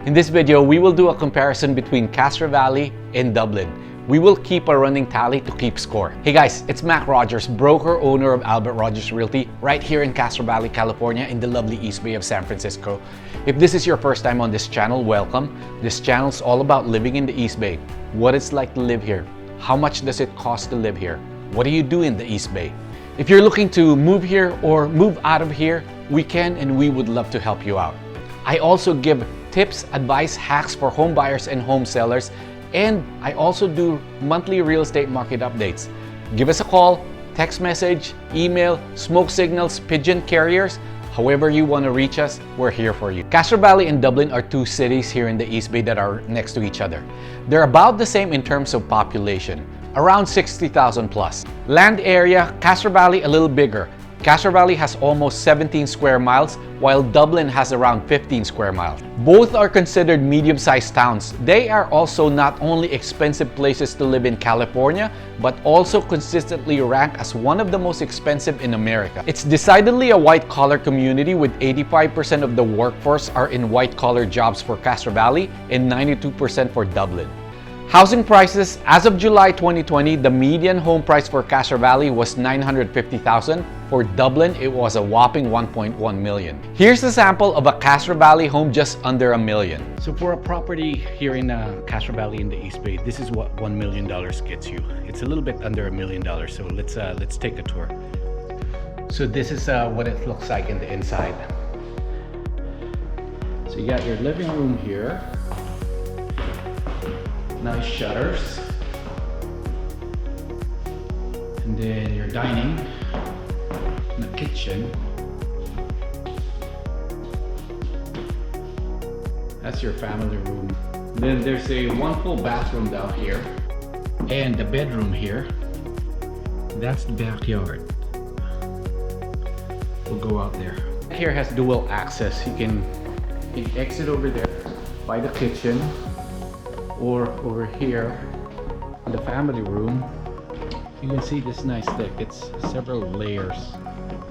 In this video, we will do a comparison between Castro Valley and Dublin. We will keep a running tally to keep score. Hey guys, it's Mac Rogers, broker owner of Albert Rogers Realty, right here in Castro Valley, California, in the lovely Eastbay of San Francisco. If this is your first time on this channel, welcome. This channel is all about living in the Eastbay, what it's like to live here, how much does it cost to live here, what do you do in the Eastbay. If you're looking to move here or move out of here, we can and we would love to help you out. I also give tips, advice, hacks for home buyers and home sellers, and I also do monthly real estate market updates. Give us a call, text message, email, smoke signals, pigeon carriers, however you want to reach us, we're here for you. Castro Valley and Dublin are two cities here in the Eastbay that are next to each other. They're about the same in terms of population, around 60,000 plus. Land area, Castro Valley a little bigger. Castro Valley has almost 17 square miles, while Dublin has around 15 square miles. Both are considered medium-sized towns. They are also not only expensive places to live in California, but also consistently ranked as one of the most expensive in America. It's decidedly a white-collar community, with 85% of the workforce are in white-collar jobs for Castro Valley and 92% for Dublin. Housing prices, as of July 2020, the median home price for Castro Valley was $950,000. For Dublin, it was a whopping $1.1 million. Here's a sample of a Castro Valley home just under $1 million. So for a property here in Castro Valley in the Eastbay, this is what $1 million gets you. It's a little bit under $1 million, so let's take a tour. So this is what it looks like in the inside. So you got your living room here. Nice shutters, and then your dining, and the kitchen. That's your family room. Then there's one full bathroom down here, and the bedroom here. That's the backyard. We'll go out there. Here has dual access. You can exit over there by the kitchen, or over here in the family room. You can see this nice deck. It's several layers,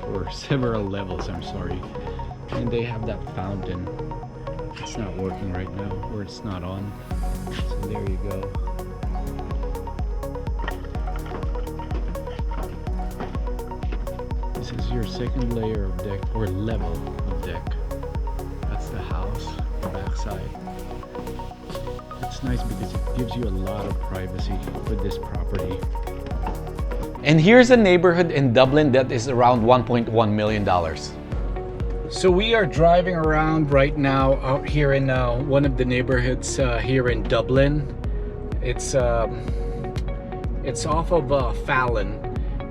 or several levels, I'm sorry. And they have that fountain. It's not working right now, or it's not on. So there you go. This is your second layer of deck, or level of deck. That's the house, the backside. It's nice because it gives you a lot of privacy with this property. And here's a neighborhood in Dublin that is around $1.1 million. So we are driving around right now out here in one of the neighborhoods here in Dublin. It's off of Fallon,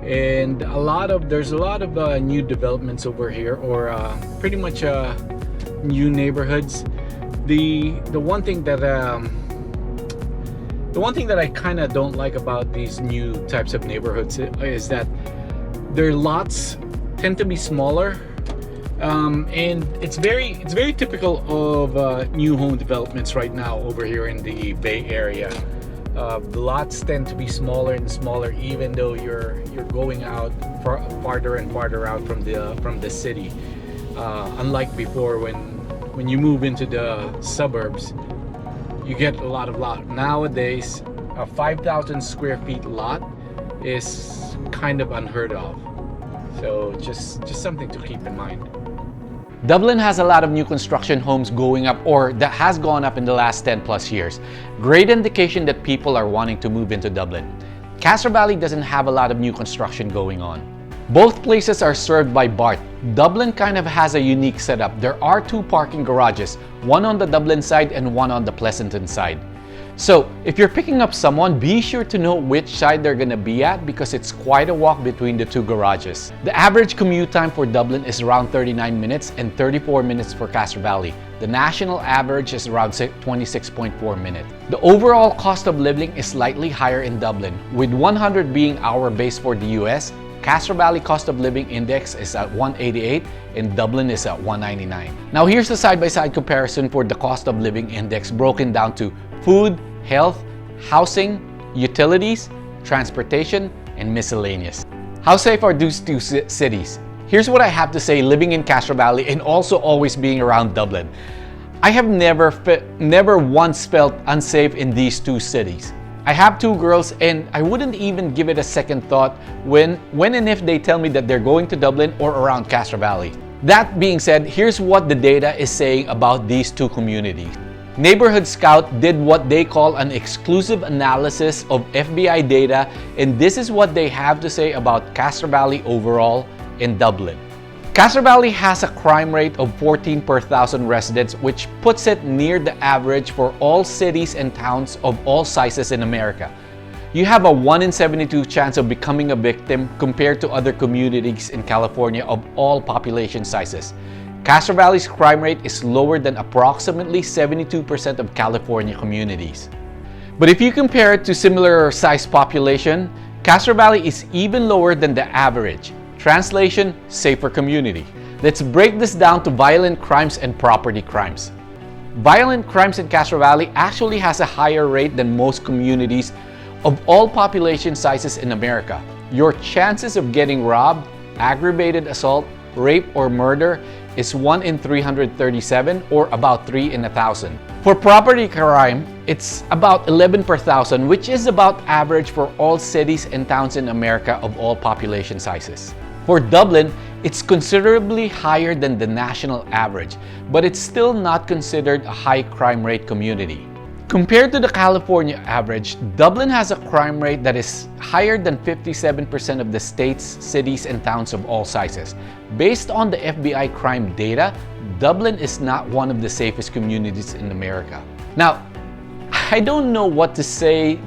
and there's a lot of new developments over here, or pretty much new neighborhoods. The one thing that I kind of don't like about these new types of neighborhoods is that their lots tend to be smaller, and it's very typical of new home developments right now over here in the Bay Area. The lots tend to be smaller and smaller, even though you're going out farther and farther out from the city. Unlike before, when you move into the suburbs, you get a lot of lot. Nowadays, a 5,000 square feet lot is kind of unheard of. So just something to keep in mind. Dublin has a lot of new construction homes going up, or that has gone up in the last 10 plus years. Great indication that people are wanting to move into Dublin. Castro Valley doesn't have a lot of new construction going on. Both places are served by BART. Dublin kind of has a unique setup. There are two parking garages, one on the Dublin side and one on the Pleasanton side. So if you're picking up someone, be sure to know which side they're gonna be at, because it's quite a walk between the two garages. The average commute time for Dublin is around 39 minutes and 34 minutes for Castro Valley. The national average is around 26.4 minutes. The overall cost of living is slightly higher in Dublin, with 100 being our base for the US. Castro Valley cost of living index is at 188 and Dublin is at 199. Now here's the side-by-side comparison for the cost of living index, broken down to food, health, housing, utilities, transportation, and miscellaneous. How safe are these two cities? Here's what I have to say living in Castro Valley and also always being around Dublin. I have never once felt unsafe in these two cities. I have two girls and I wouldn't even give it a second thought when and if they tell me that they're going to Dublin or around Castro Valley. That being said, here's what the data is saying about these two communities. Neighborhood Scout did what they call an exclusive analysis of FBI data, and this is what they have to say about Castro Valley overall in Dublin. Castro Valley has a crime rate of 14 per 1,000 residents, which puts it near the average for all cities and towns of all sizes in America. You have a 1 in 72 chance of becoming a victim compared to other communities in California of all population sizes. Castro Valley's crime rate is lower than approximately 72% of California communities. But if you compare it to similar sized population, Castro Valley is even lower than the average. Translation, safer community. Let's break this down to violent crimes and property crimes. Violent crimes in Castro Valley actually has a higher rate than most communities of all population sizes in America. Your chances of getting robbed, aggravated assault, rape, or murder is 1 in 337 or about 3 in 1,000. For property crime, it's about 11 per 1,000, which is about average for all cities and towns in America of all population sizes. For Dublin, it's considerably higher than the national average, but it's still not considered a high crime rate community. Compared to the California average, Dublin has a crime rate that is higher than 57% of the state's cities and towns of all sizes. Based on the FBI crime data, Dublin is not one of the safest communities in America. Now, I don't know what to say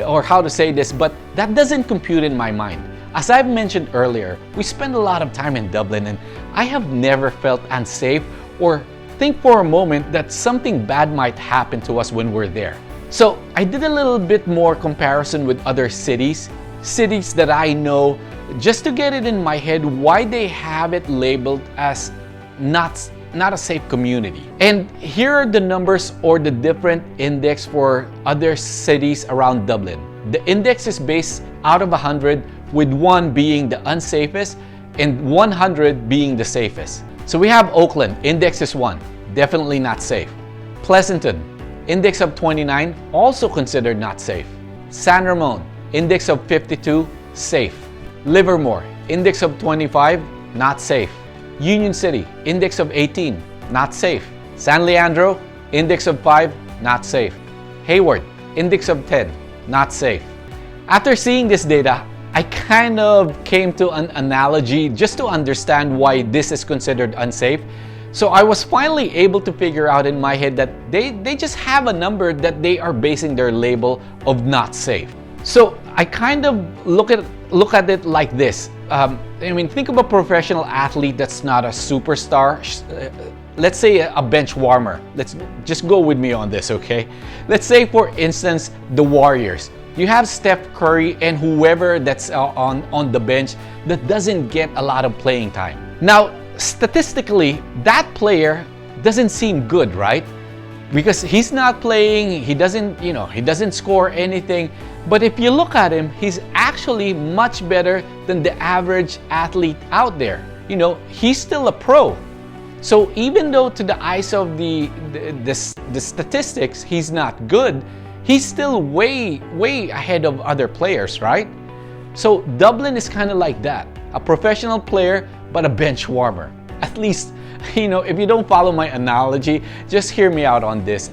or how to say this, but that doesn't compute in my mind. As I've mentioned earlier, we spend a lot of time in Dublin and I have never felt unsafe or think for a moment that something bad might happen to us when we're there. So I did a little bit more comparison with other cities that I know, just to get it in my head why they have it labeled as not a safe community. And here are the numbers or the different index for other cities around Dublin. The index is based out of 100, with 1 being the unsafest and 100 being the safest. So we have Oakland, index is 1, definitely not safe. Pleasanton, index of 29, also considered not safe. San Ramon, index of 52, safe. Livermore, index of 25, not safe. Union City, index of 18, not safe. San Leandro, index of 5, not safe. Hayward, index of 10, not safe. After seeing this data, I kind of came to an analogy just to understand why this is considered unsafe. So I was finally able to figure out in my head that they just have a number that they are basing their label of not safe. So I kind of look at it like this. Think of a professional athlete that's not a superstar. Let's say a bench warmer. Let's just go with me on this, okay? Let's say, for instance, the Warriors. You have Steph Curry and whoever that's on the bench that doesn't get a lot of playing time. Now, statistically, that player doesn't seem good, right? Because he's not playing, he doesn't score anything. But if you look at him, he's actually much better than the average athlete out there. He's still a pro. So even though to the eyes of the statistics, he's not good, he's still way ahead of other players, right? So Dublin is kind of like that. A professional player, but a bench warmer. At least, if you don't follow my analogy, just hear me out on this.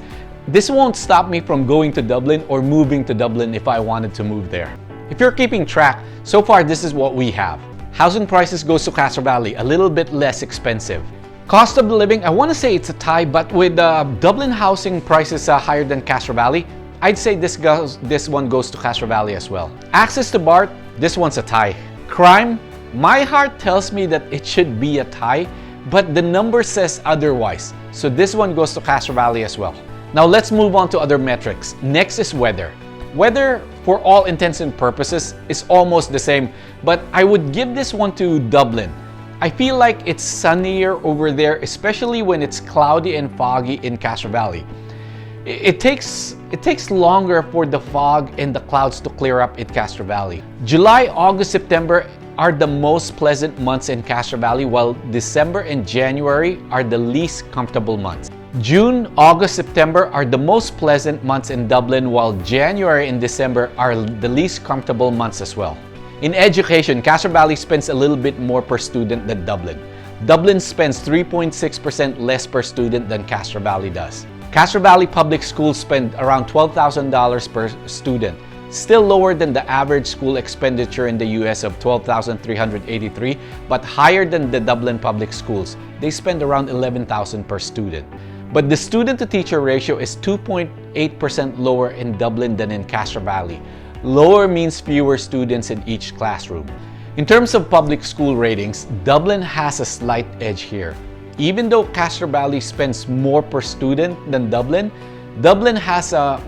This won't stop me from going to Dublin or moving to Dublin if I wanted to move there. If you're keeping track, so far this is what we have. Housing prices goes to Castro Valley, a little bit less expensive. Cost of living, I want to say it's a tie, but with Dublin housing prices higher than Castro Valley, I'd say this one goes to Castro Valley as well. Access to BART, this one's a tie. Crime, my heart tells me that it should be a tie, but the number says otherwise. So this one goes to Castro Valley as well. Now let's move on to other metrics. Next is weather. Weather, for all intents and purposes, is almost the same, but I would give this one to Dublin. I feel like it's sunnier over there, especially when it's cloudy and foggy in Castro Valley. It takes longer for the fog and the clouds to clear up in Castro Valley. July, August, September are the most pleasant months in Castro Valley, while December and January are the least comfortable months. June, August, September are the most pleasant months in Dublin, while January and December are the least comfortable months as well. In education, Castro Valley spends a little bit more per student than Dublin. Dublin spends 3.6% less per student than Castro Valley does. Castro Valley public schools spend around $12,000 per student, still lower than the average school expenditure in the US of $12,383, but higher than the Dublin public schools. They spend around $11,000 per student. But the student-to-teacher ratio is 2.8% lower in Dublin than in Castro Valley. Lower means fewer students in each classroom. In terms of public school ratings, Dublin has a slight edge here. Even though Castro Valley spends more per student than Dublin,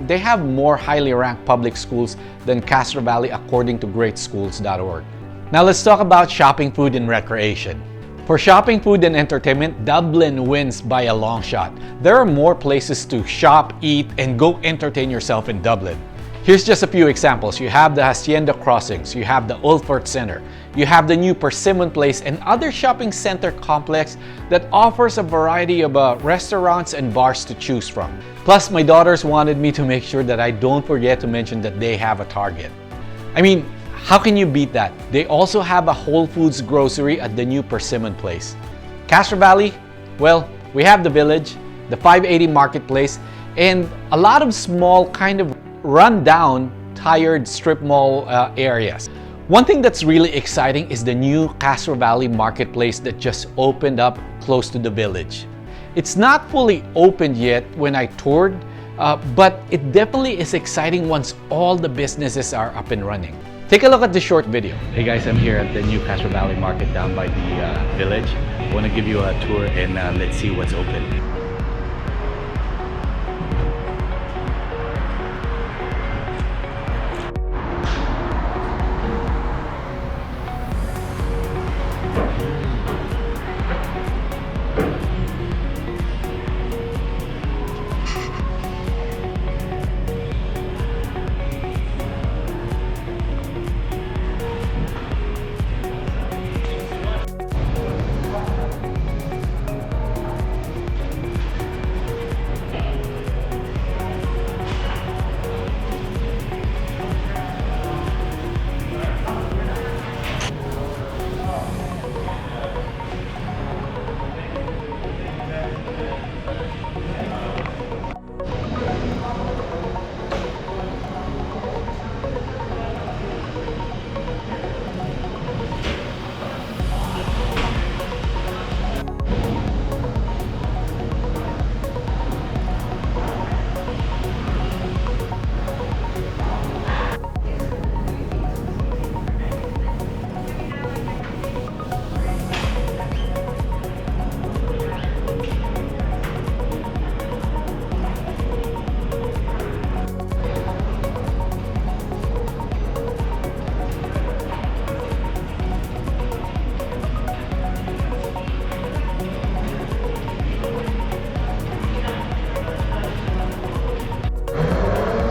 they have more highly ranked public schools than Castro Valley according to greatschools.org. Now let's talk about shopping, food, and recreation. For shopping, food, and entertainment, Dublin wins by a long shot. There are more places to shop, eat, and go entertain yourself in Dublin. Here's just a few examples. You have the Hacienda Crossings, you have the Ulfort Center, you have the new Persimmon Place, and other shopping center complex that offers a variety of restaurants and bars to choose from. Plus, my daughters wanted me to make sure that I don't forget to mention that they have a Target. I mean, how can you beat that? They also have a Whole Foods grocery at the new Persimmon Place. Castro Valley, well, we have the Village, the 580 Marketplace, and a lot of small kind of run-down, tired strip mall areas. One thing that's really exciting is the new Castro Valley Marketplace that just opened up close to the Village. It's not fully opened yet when I toured, but it definitely is exciting once all the businesses are up and running. Take a look at the short video. Hey guys, I'm here at the new Castro Valley Market down by the Village. I want to give you a tour and let's see what's open.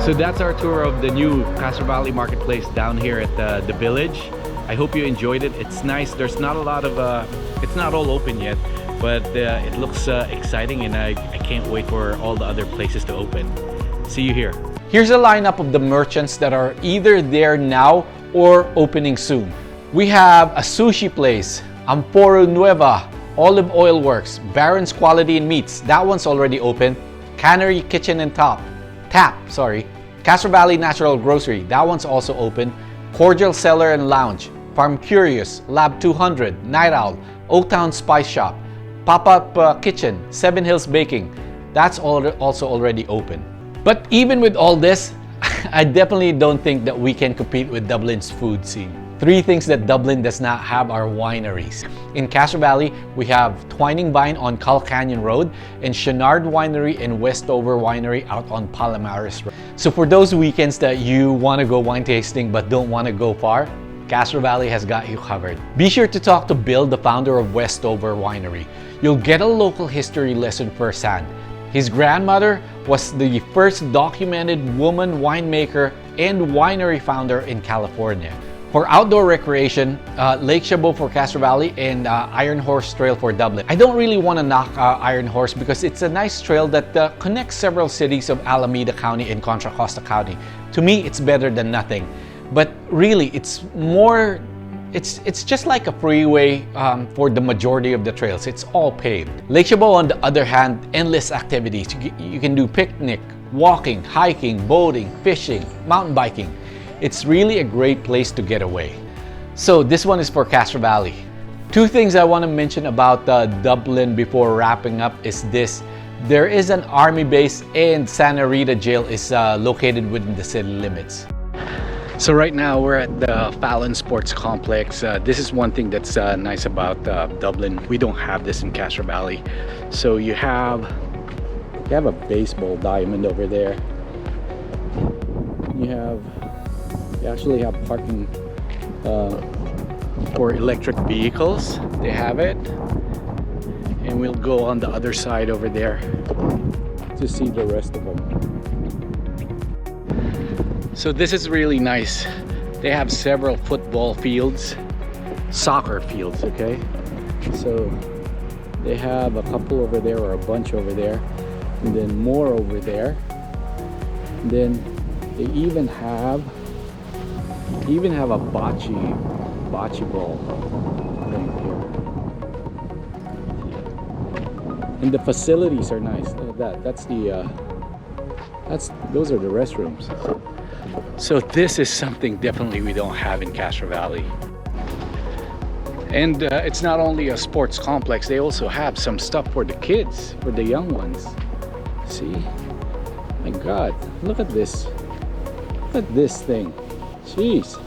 So that's our tour of the new Castro Valley Marketplace down here at the Village. I hope you enjoyed it. It's nice. There's not a lot of, it's not all open yet, but it looks exciting, and I can't wait for all the other places to open. See you here. Here's a lineup of the merchants that are either there now or opening soon. We have a sushi place, Amporo Nueva, Olive Oil Works, Barron's Quality and Meats, that one's already open. Cannery Kitchen and Tap, Castro Valley Natural Grocery, that one's also open. Cordial Cellar and Lounge, Farm Curious, Lab 200, Night Owl, Oaktown Spice Shop, Pop-Up Kitchen, Seven Hills Baking, that's also already open. But even with all this, I definitely don't think that we can compete with Dublin's food scene. Three things that Dublin does not have are wineries. In Castro Valley, we have Twining Vine on Cull Canyon Road and Chenard Winery and Westover Winery out on Palomares Road. So for those weekends that you want to go wine tasting but don't want to go far, Castro Valley has got you covered. Be sure to talk to Bill, the founder of Westover Winery. You'll get a local history lesson firsthand. His grandmother was the first documented woman winemaker and winery founder in California. For outdoor recreation, Lake Chabot for Castro Valley and Iron Horse Trail for Dublin. I don't really want to knock Iron Horse because it's a nice trail that connects several cities of Alameda County and Contra Costa County. To me, it's better than nothing. But really, it's just like a freeway for the majority of the trails. It's all paved. Lake Chabot, on the other hand, endless activities. You can do picnic, walking, hiking, boating, fishing, mountain biking. It's really a great place to get away. So this one is for Castro Valley. Two things I want to mention about Dublin before wrapping up is this. There is an army base and Santa Rita jail is located within the city limits. So right now we're at the Fallon Sports Complex. This is one thing that's nice about Dublin. We don't have this in Castro Valley. So you have a baseball diamond over there. You actually have parking for electric vehicles. They have it. And we'll go on the other side over there to see the rest of them. So this is really nice. They have several football fields, soccer fields, okay? So they have a couple over there or a bunch over there, and then more over there. And then they even have a bocce ball right here. And the facilities are nice. Look at that. Those are the restrooms. So this is something definitely we don't have in Castro Valley. And it's not only a sports complex, they also have some stuff for the kids, for the young ones. See? My God, look at this. Look at this thing. Jeez.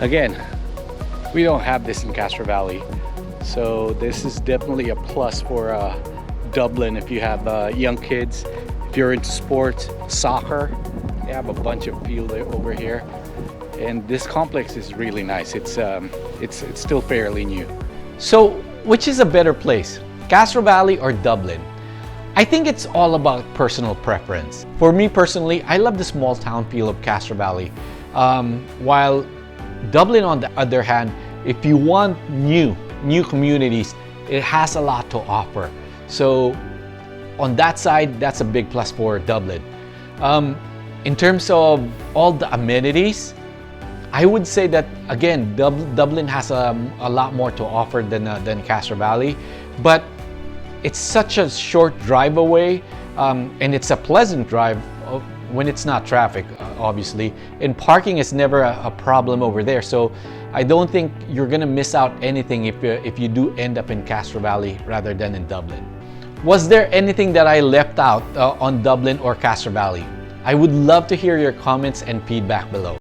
Again, we don't have this in Castro Valley. So this is definitely a plus for Dublin if you have young kids. If you're into sports, soccer, they have a bunch of field over here. And this complex is really nice. It's still fairly new. So which is a better place, Castro Valley or Dublin? I think it's all about personal preference. For me personally, I love the small town feel of Castro Valley. While Dublin, on the other hand, if you want new communities, it has a lot to offer. So on that side, that's a big plus for Dublin. In terms of all the amenities, I would say that again, Dublin has a lot more to offer than Castro Valley, but it's such a short drive away, and it's a pleasant drive when it's not traffic, obviously. And parking is never a problem over there, so I don't think you're gonna miss out anything if you do end up in Castro Valley rather than in Dublin. Was there anything that I left out on Dublin or Castro Valley? I would love to hear your comments and feedback below.